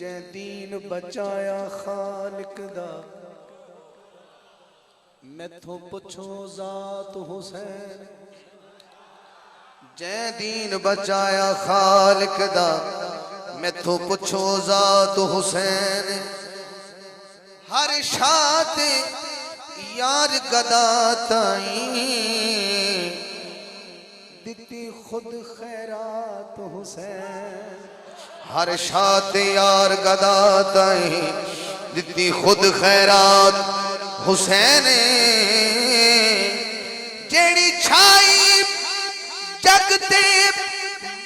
جے دین بچایا خالق دا میں تو پچھو ذات حسین جے دین بچایا خالق دا میں تو پچھو ذات حسین ہر شات یار گدا تائیں دیتی خود خیرات حسین ہر شات یار گدا تائیں دیتی خود خیرات حسین جیڑی چھائی جگتے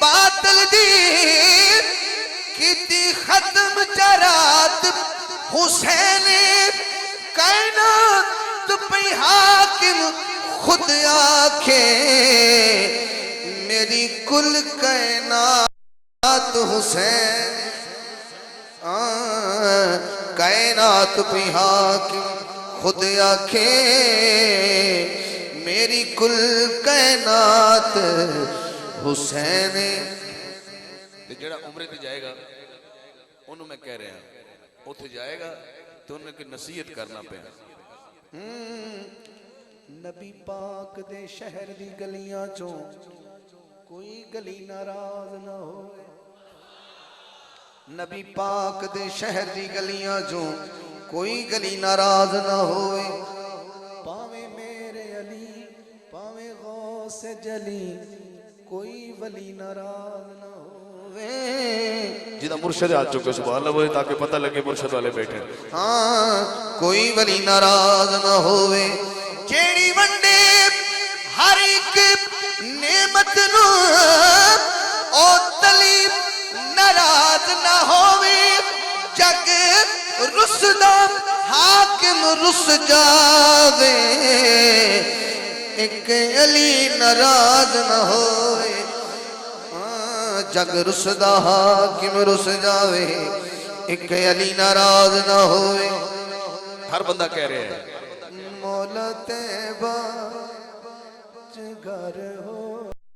باطل دی کیتی ختم جرات حسین کائنات پہ حاکم خود آکھے میری کل کائنات حسین کائنات پہ حاکم خود آکھے میری کل کائنات حسین جڑا عمرے تے جائے گا انہوں میں کہہ رہے ہیں اتھے جائے گا تو انہوں نے نصیحت کرنا پہ نبی پاک دے شہر دی گلیاں چوں کوئی گلی ناراض نہ ہوئے نبی پاک دے شہر دی گلیاں چوں کوئی گلی ناراض نہ ہوئے پاویں میرے علی پاویں غوث جلی کوئی ولی ناراض نہ ہوئے جیدہ مرشد آ چکے سبحان اللہ وہ تاکہ پتہ لگے مرشد والے بیٹھے ہاں کوئی ولی ناراض نہ ہوئے جیڑی ونڈے ہر ایک نعمت نو او تلی ناراض نہ ہوئے جگ رسدہ حاکم رس جاوے ایک علی ناراض نہ ہوئے جگ رسدہ حاکم رس جاوے ایک علی ناراض نہ ہوئے ہر بندہ کہہ رہے ہیں مولا تیبہ گھر ہو